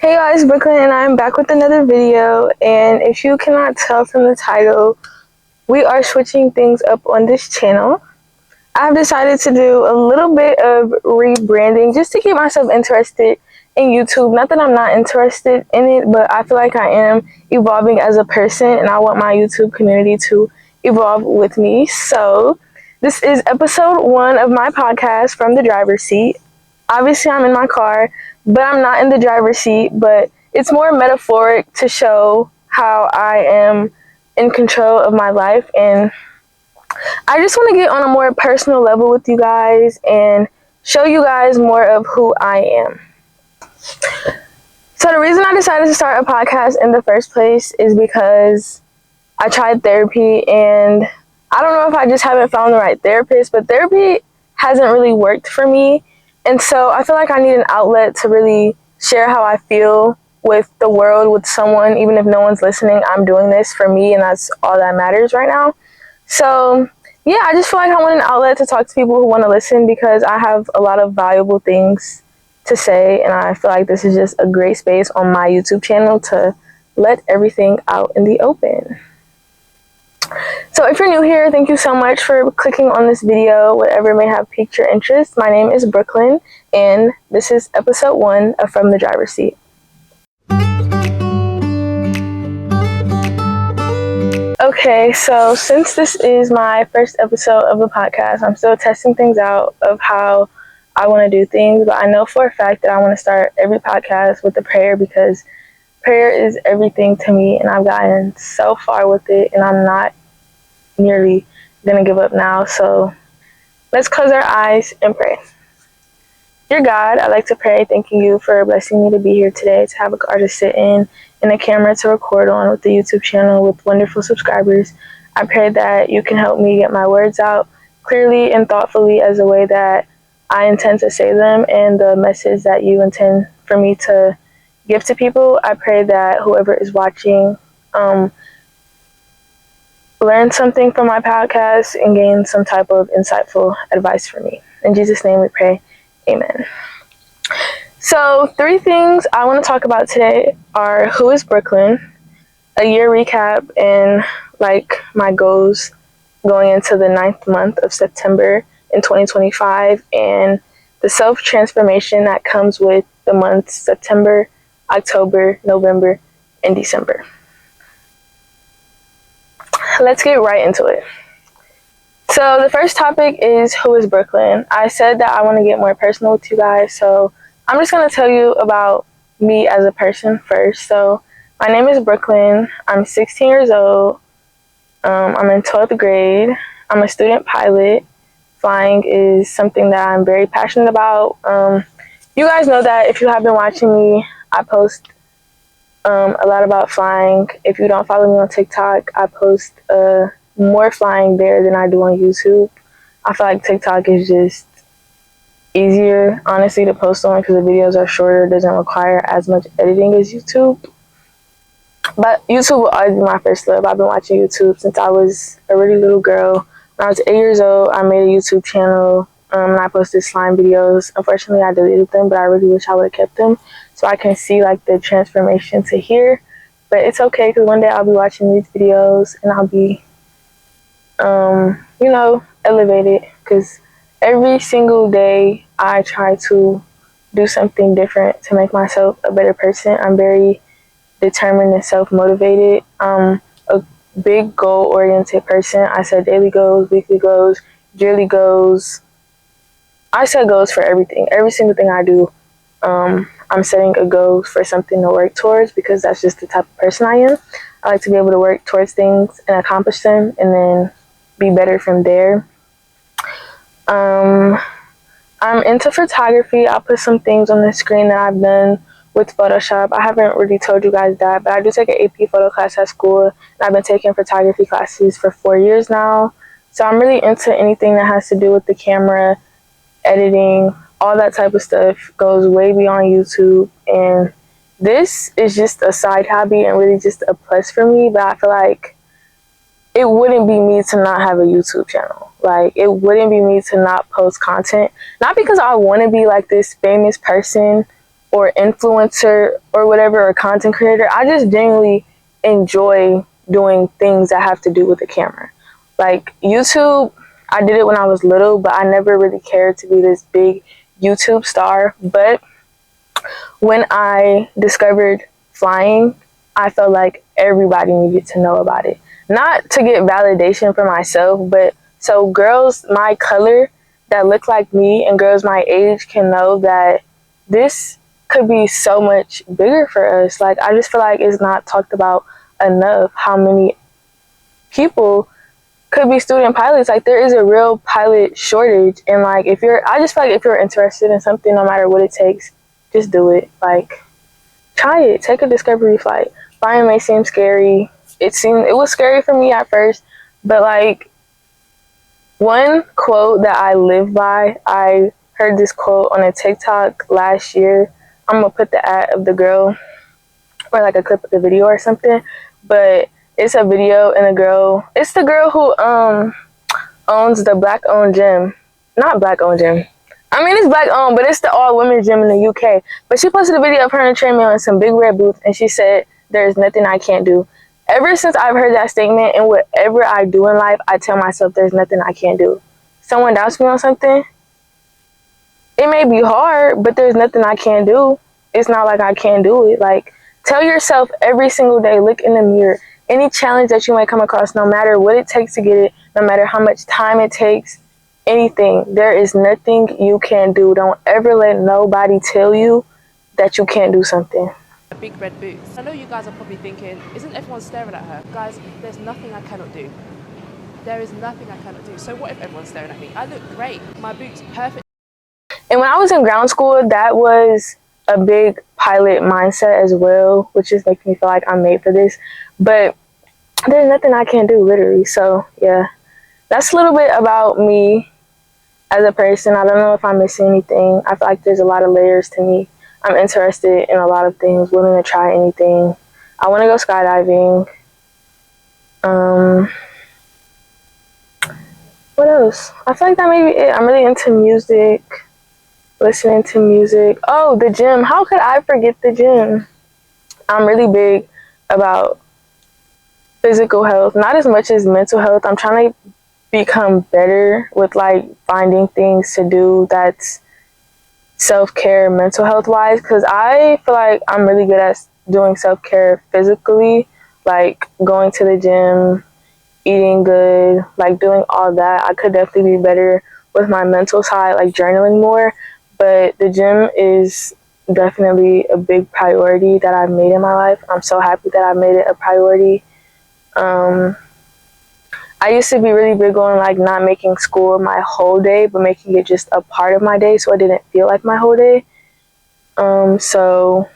Hey guys, Brooklyn, and I'm back with another video. And if you cannot tell from the title, we are switching things up on this channel. I've decided to do a little bit of rebranding just to keep myself interested in YouTube. Not that I'm not interested in it, but I feel like I am evolving as a person, and I want my YouTube community to evolve with me. So this is episode 1 of my podcast from the driver's seat. Obviously, I'm in my car, but I'm not in the driver's seat, but it's more metaphoric to show how I am in control of my life. And I just want to get on a more personal level with you guys and show you guys more of who I am. So the reason I decided to start a podcast in the first place is because I tried therapy, and I don't know if I just haven't found the right therapist, but therapy hasn't really worked for me. And so I feel like I need an outlet to really share how I feel with the world, with someone. Even if no one's listening, I'm doing this for me, and that's all that matters right now. So yeah, I just feel like I want an outlet to talk to people who want to listen, because I have a lot of valuable things to say, and I feel like this is just a great space on my YouTube channel to let everything out in the open. So if you're new here, thank you so much for clicking on this video, whatever may have piqued your interest. My name is Brooklyn, and this is episode 1 of From the Driver's Seat. Okay, so since this is my first episode of the podcast, I'm still testing things out of how I want to do things, but I know for a fact that I want to start every podcast with a prayer, because prayer is everything to me, and I've gotten so far with it, and I'm not nearly gonna give up now. So let's close our eyes and pray. Dear God, I'd like to pray thanking you for blessing me to be here today, to have a car to sit in and a camera to record on, with the YouTube channel with wonderful subscribers. I pray that you can help me get my words out clearly and thoughtfully, as a way that I intend to say them, and the message that you intend for me to give to people. I pray that whoever is watching learn something from my podcast and gain some type of insightful advice from me. In Jesus' name we pray, amen. So 3 things I want to talk about today are who is Brooklyn, a year recap, and like my goals going into the 9th month of September in 2025, and the self-transformation that comes with the months September, October, November, and December. Let's get right into it. So the first topic is who is Brooklyn. I said that I want to get more personal with you guys, so I'm just going to tell you about me as a person first. So my name is Brooklyn. I'm 16 years old. I'm in 12th grade. I'm a student pilot. Flying is something that I'm very passionate about. You guys know that if you have been watching me, I post a lot about flying. If you don't follow me on TikTok, I post more flying there than I do on YouTube. I feel like TikTok is just easier, honestly, to post on, because the videos are shorter, doesn't require as much editing as YouTube. But YouTube will always be my first love. I've been watching YouTube since I was a really little girl. When I was 8 years old, I made a YouTube channel, and I posted slime videos. Unfortunately, I deleted them, but I really wish I would have kept them, so I can see like the transformation to here. But it's okay, because one day I'll be watching these videos and I'll be elevated, because every single day I try to do something different to make myself a better person. I'm very determined and self-motivated. I'm a big goal-oriented person. I set daily goals, weekly goals, yearly goals. I set goals for everything. Every single thing I do, I'm setting a goal for something to work towards, because that's just the type of person I am. I like to be able to work towards things and accomplish them, and then be better from there. I'm into photography. I'll put some things on the screen that I've done with Photoshop. I haven't really told you guys that, but I do take an AP photo class at school, and I've been taking photography classes for 4 years now. So I'm really into anything that has to do with the camera, editing, all that type of stuff goes way beyond YouTube. And this is just a side hobby and really just a plus for me, but I feel like it wouldn't be me to not have a YouTube channel. Like, it wouldn't be me to not post content. Not because I want to be like this famous person or influencer or whatever, or content creator. I just genuinely enjoy doing things that have to do with the camera. Like YouTube, I did it when I was little, but I never really cared to be this big YouTube star. But when I discovered flying, I felt like everybody needed to know about it. Not to get validation for myself, but so girls my color that look like me and girls my age can know that this could be so much bigger for us. Like, I just feel like it's not talked about enough how many people could be student pilots. Like, there is a real pilot shortage. And like, I just feel like if you're interested in something, no matter what it takes, just do it. Like, try it. Take a discovery flight. Flying may seem scary. It was scary for me at first, but like, one quote that I live by, I heard this quote on a TikTok last year. I'm gonna put the ad of the girl, or like a clip of the video or something, but it's a video and it's the girl who owns the black owned gym. Not black owned gym. I mean, it's black owned, but it's the all women's gym in the UK. But she posted a video of her in a treadmill in some big red boots, and she said, "There's nothing I can't do." Ever since I've heard that statement, and whatever I do in life, I tell myself there's nothing I can't do. Someone doubts me on something, it may be hard, but there's nothing I can't do. It's not like I can't do it. Like, tell yourself every single day, look in the mirror, any challenge that you might come across, no matter what it takes to get it, no matter how much time it takes, anything, there is nothing you can do. Don't ever let nobody tell you that you can't do something. Big red boots. I know you guys are probably thinking, isn't everyone staring at her? Guys, there's nothing I cannot do. There is nothing I cannot do. So what if everyone's staring at me? I look great. My boots, perfect. And when I was in ground school, that was a big pilot mindset as well, which is making me feel like I'm made for this. But there's nothing I can't do, literally. So yeah, that's a little bit about me as a person. I don't know if I'm missing anything. I feel like there's a lot of layers to me. I'm interested in a lot of things, willing to try anything. I want to go skydiving. What else? I feel like that may be it. I'm really into music, listening to music. Oh, the gym. How could I forget the gym? I'm really big about physical health, not as much as mental health. I'm trying to become better with like finding things to do that's self-care mental health wise, because I feel like I'm really good at doing self-care physically, like going to the gym, eating good, like doing all that. I could definitely be better with my mental side, like journaling more, but the gym is definitely a big priority that I've made in my life. I'm so happy that I made it a priority. I used to be really big on like not making school my whole day, but making it just a part of my day so it didn't feel like my whole day. So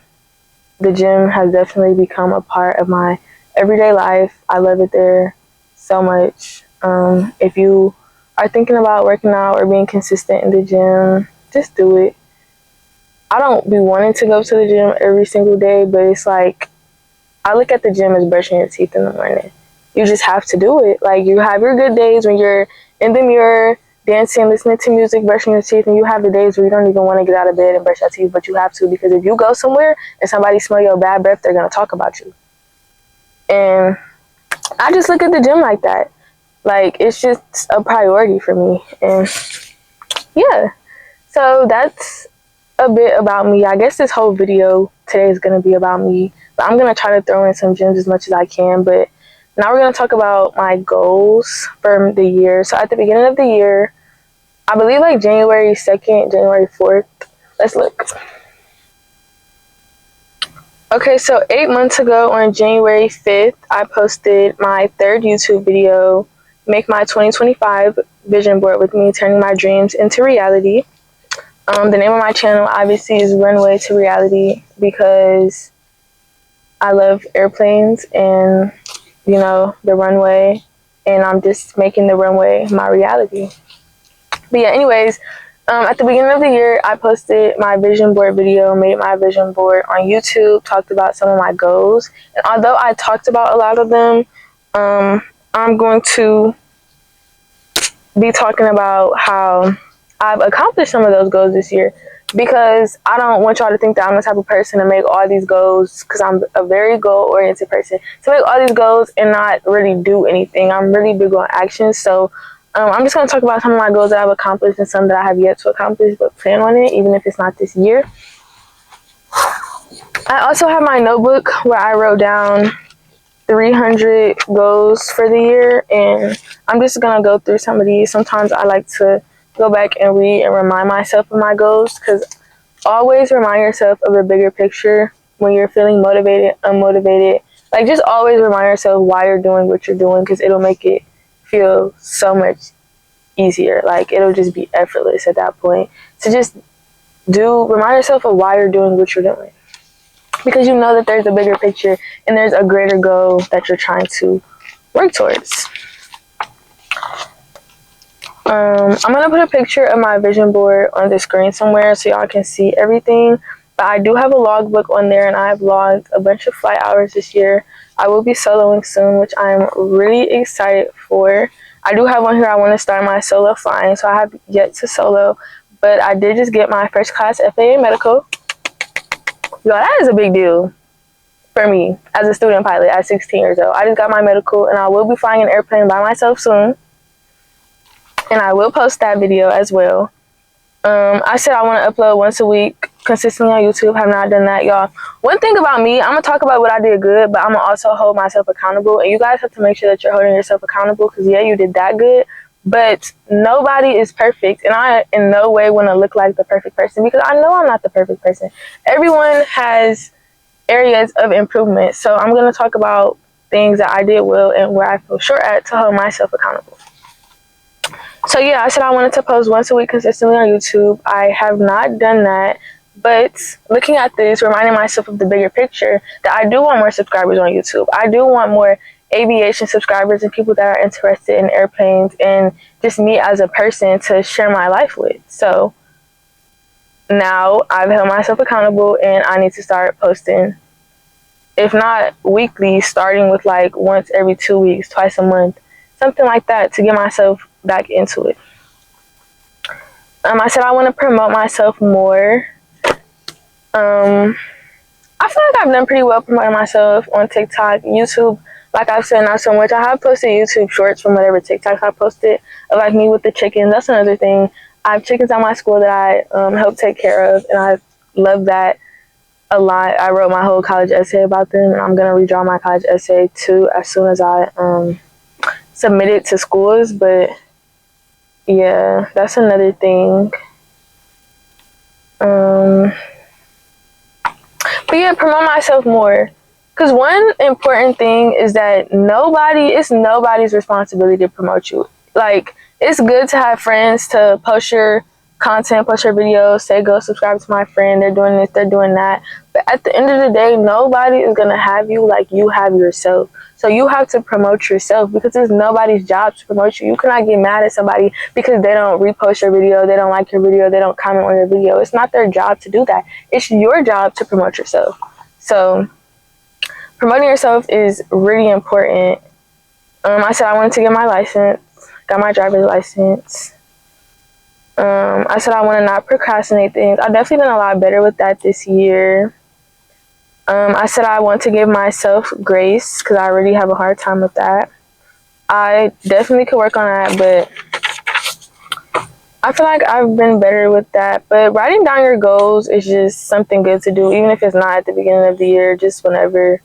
the gym has definitely become a part of my everyday life. I love it there so much. If you are thinking about working out or being consistent in the gym, just do it. I don't be wanting to go to the gym every single day, but it's like, I look at the gym as brushing your teeth in the morning. You just have to do it. Like, you have your good days when you're in the mirror, dancing, listening to music, brushing your teeth, and you have the days where you don't even want to get out of bed and brush your teeth, but you have to, because if you go somewhere and somebody smell your bad breath, they're going to talk about you. And I just look at the gym like that. Like, it's just a priority for me. And yeah, so that's a bit about me. I guess this whole video today is going to be about me, but I'm going to try to throw in some gems as much as I can. But now we're going to talk about my goals for the year. So at the beginning of the year, I believe like January 2nd, January 4th. Let's look. Okay, so 8 months ago on January 5th, I posted my third YouTube video, Make My 2025 Vision Board with Me, Turning My Dreams into Reality. The name of my channel obviously is Runway to Reality, because I love airplanes and, you know, the runway, and I'm just making the runway my reality. But yeah, anyways, at the beginning of the year, I posted my vision board video, made my vision board on YouTube, talked about some of my goals. And although I talked about a lot of them, I'm going to be talking about how I've accomplished some of those goals this year. because I don't want y'all to think that I'm the type of person to make all these goals, because I'm a very goal-oriented person, to make all these goals and not really do anything. I'm really big on action. So I'm just going to talk about some of my goals that I've accomplished and some that I have yet to accomplish, but plan on it, even if it's not this year. I also have my notebook where I wrote down 300 goals for the year, and I'm just going to go through some of these. Sometimes I like to go back and read and remind myself of my goals, because always remind yourself of the bigger picture when you're feeling motivated, unmotivated. Like, just always remind yourself why you're doing what you're doing, because it'll make it feel so much easier. Like, it'll just be effortless at that point. So just remind yourself of why you're doing what you're doing, because you know that there's a bigger picture and there's a greater goal that you're trying to work towards. I'm going to put a picture of my vision board on the screen somewhere so y'all can see everything. But I do have a logbook on there, and I have logged a bunch of flight hours this year. I will be soloing soon, which I'm really excited for. I do have one here. I want to start my solo flying, so I have yet to solo. But I did just get my first class FAA medical. Yo, that is a big deal for me as a student pilot at 16 years old. I just got my medical, and I will be flying an airplane by myself soon. And I will post that video as well. I said I want to upload once a week consistently on YouTube. Have not done that, y'all. One thing about me, I'm going to talk about what I did good, but I'm going to also hold myself accountable. And you guys have to make sure that you're holding yourself accountable, because, yeah, you did that good. But nobody is perfect. And I in no way want to look like the perfect person, because I know I'm not the perfect person. Everyone has areas of improvement. So I'm going to talk about things that I did well and where I feel short at to hold myself accountable. So yeah, I said I wanted to post once a week consistently on YouTube. I have not done that, but looking at this, reminding myself of the bigger picture, that I do want more subscribers on YouTube. I do want more aviation subscribers and people that are interested in airplanes and just me as a person to share my life with. So now I've held myself accountable, and I need to start posting, if not weekly, starting with like once every 2 weeks, twice a month, something like that, to get myself back into it. I said I want to promote myself more. I feel like I've done pretty well promoting myself on TikTok. YouTube, like I've said, not so much. I have posted YouTube shorts from whatever TikToks I posted, of like me with the chickens. That's another thing. I have chickens at my school that I help take care of, and I love that a lot. I wrote my whole college essay about them, and I'm going to redraw my college essay too as soon as I submit it to schools. But yeah, that's another thing. But yeah, promote myself more. Because one important thing is that it's nobody's responsibility to promote you. Like, it's good to have friends to post your content, post your videos, say, go subscribe to my friend, they're doing this, they're doing that. But at the end of the day, nobody is going to have you like you have yourself. So you have to promote yourself, because it's nobody's job to promote you. You cannot get mad at somebody because they don't repost your video, they don't like your video, they don't comment on your video. It's not their job to do that. It's your job to promote yourself. So promoting yourself is really important. I said I wanted to get my license, got my driver's license. I said I want to not procrastinate things. I've definitely done a lot better with that this year. I said I want to give myself grace, because I already have a hard time with that. I definitely could work on that, but I feel like I've been better with that. But writing down your goals is just something good to do, even if it's not at the beginning of the year, just whenever.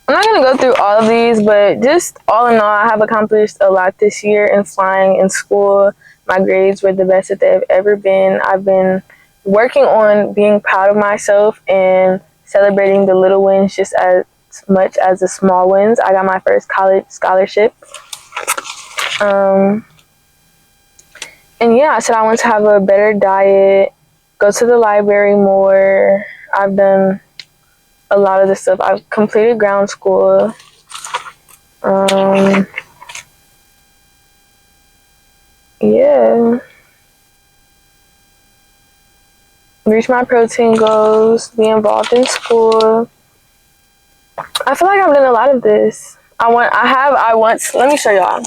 I'm not going to go through all of these, but just all in all, I have accomplished a lot this year in flying, in school. My grades were the best that they've ever been. I've been working on being proud of myself and celebrating the little wins just as much as the small wins. I got my first college scholarship. And yeah, I said I want to have a better diet, go to the library more. I've done a lot of the stuff. I've completed ground school. Yeah. Reach my protein goals, be involved in school. I feel like I've done a lot of this. Let me show y'all.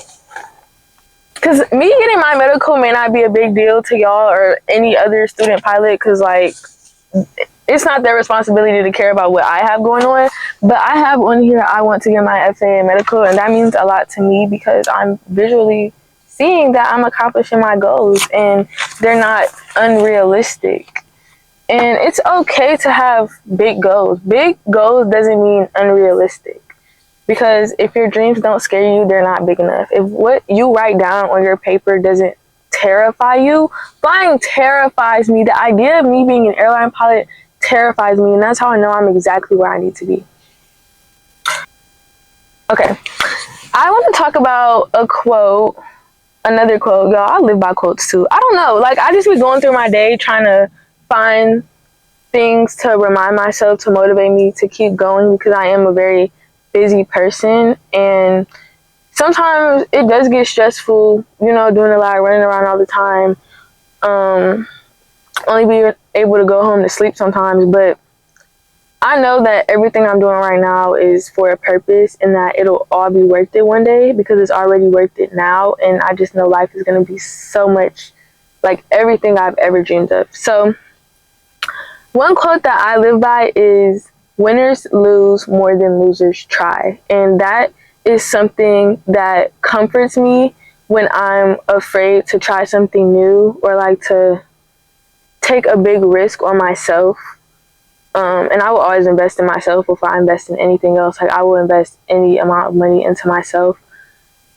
because me getting my medical may not be a big deal to y'all or any other student pilot, because like it's not their responsibility to care about what I have going on. But I have on here, I want to get my FAA medical, and that means a lot to me because I'm visually seeing that I'm accomplishing my goals and they're not unrealistic. And it's okay to have big goals. Big goals doesn't mean unrealistic. Because if your dreams don't scare you, they're not big enough. If what you write down on your paper doesn't terrify you, flying terrifies me. The idea of me being an airline pilot terrifies me, and that's how I know I'm exactly where I need to be. Okay, I want to talk about a quote, another quote. Y'all, I live by quotes too. I don't know, like I just be going through my day trying to find things to remind myself, to motivate me to keep going, because I am a very busy person, and sometimes it does get stressful, you know, doing a lot, running around all the time. Only be able to go home to sleep sometimes, but I know that everything I'm doing right now is for a purpose, and that it'll all be worth it one day, because it's already worth it now. And I just know life is going to be so much like everything I've ever dreamed of. So one quote that I live by is, winners lose more than losers try. And that is something that comforts me when I'm afraid to try something new, or like to take a big risk on myself. And I will always invest in myself before I invest in anything else. Like I will invest any amount of money into myself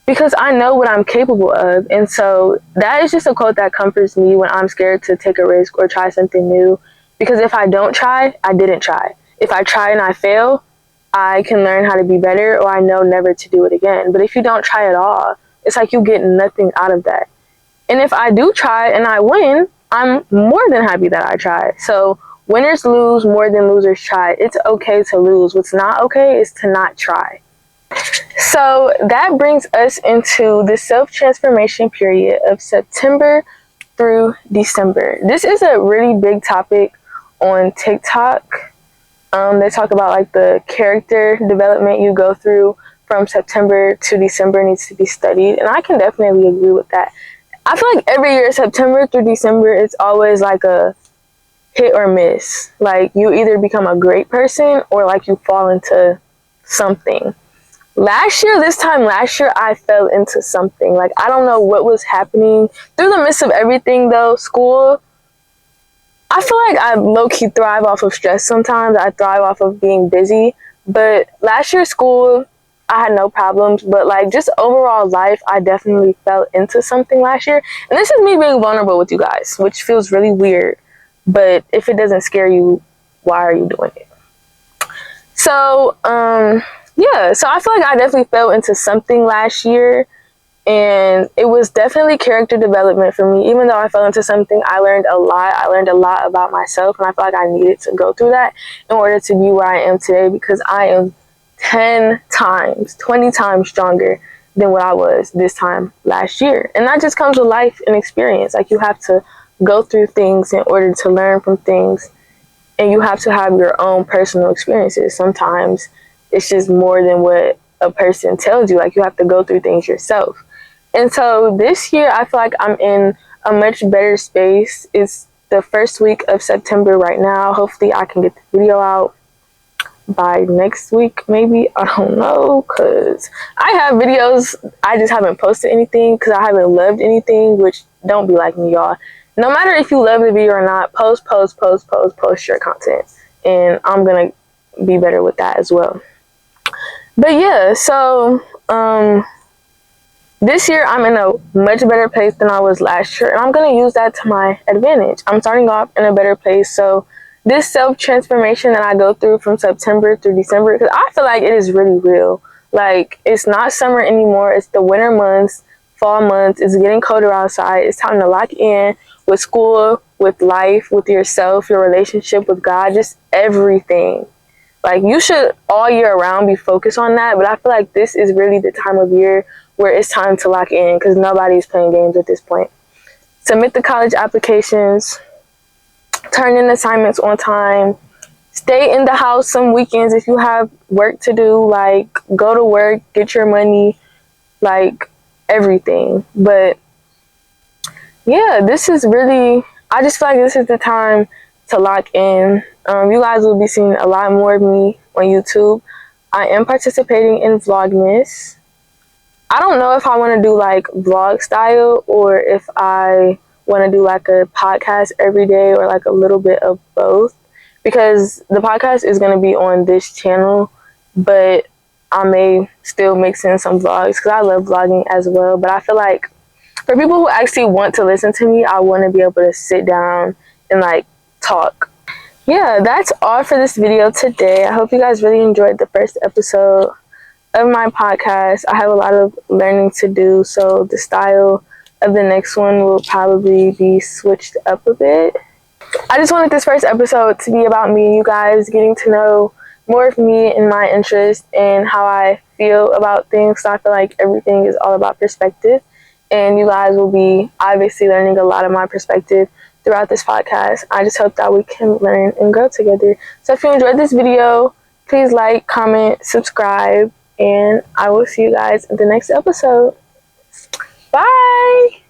because I know what I'm capable of. And so that is just a quote that comforts me when I'm scared to take a risk or try something new. Because if I don't try, I didn't try. If I try and I fail, I can learn how to be better, or I know never to do it again. But if you don't try at all, it's like you get nothing out of that. And if I do try and I win, I'm more than happy that I tried. So winners lose more than losers try. It's okay to lose. What's not okay is to not try. So that brings us into the self-transformation period of September through December. This is a really big topic on TikTok. They talk about like the character development you go through from September to December needs to be studied. And I can definitely agree with that. I feel like every year, September through December, it's always like a hit or miss. Like you either become a great person or like you fall into something. This time last year, I fell into something. Like I don't know what was happening. Through the midst of everything though, school, I feel like I low-key thrive off of stress sometimes. I thrive off of being busy. But last year, school, I had no problems. But like just overall life, I definitely fell into something last year. And this is me being vulnerable with you guys, which feels really weird. But if it doesn't scare you, why are you doing it? So, yeah. So I feel like I definitely fell into something last year. And it was definitely character development for me. Even though I fell into something, I learned a lot. I learned a lot about myself. And I feel like I needed to go through that in order to be where I am today. Because I am 10 times, 20 times stronger than what I was this time last year. And that just comes with life and experience. Like you have to go through things in order to learn from things. And you have to have your own personal experiences. Sometimes it's just more than what a person tells you. Like you have to go through things yourself. And so this year, I feel like I'm in a much better space. It's the first week of September right now. Hopefully I can get the video out by next week, maybe. I don't know, because I have videos. I just haven't posted anything because I haven't loved anything, which don't be like me, y'all. No matter if you love the video or not, post your content. And I'm going to be better with that as well. But yeah, so this year I'm in a much better place than I was last year, and I'm going to use that to my advantage. I'm starting off in a better place. So this self-transformation that I go through from September through December, because I feel like it is really real. Like it's not summer anymore. It's the winter months, fall months. It's getting colder outside. It's time to lock in with school, with life, with yourself, your relationship with God, just everything. Like you should all year round be focused on that. But I feel like this is really the time of year where it's time to lock in because nobody's playing games at this point. Submit the college applications, turn in assignments on time, stay in the house some weekends if you have work to do, like go to work, get your money, like everything. But yeah, this is really, I just feel like this is the time to lock in. You guys will be seeing a lot more of me on YouTube. I am participating in Vlogmas. I don't know if I want to do like vlog style or if I want to do like a podcast every day or like a little bit of both, because the podcast is going to be on this channel, but I may still mix in some vlogs because I love vlogging as well. But I feel like for people who actually want to listen to me, I want to be able to sit down and like talk. Yeah, that's all for this video today. I hope you guys really enjoyed the first episode of my podcast. I have a lot of learning to do, so the style of the next one will probably be switched up a bit. I just wanted this first episode to be about me and you guys getting to know more of me and my interests and how I feel about things. So I feel like everything is all about perspective, and you guys will be obviously learning a lot of my perspective throughout this podcast. I just hope that we can learn and grow together. So if you enjoyed this video, please like, comment, subscribe, and I will see you guys in the next episode. Bye!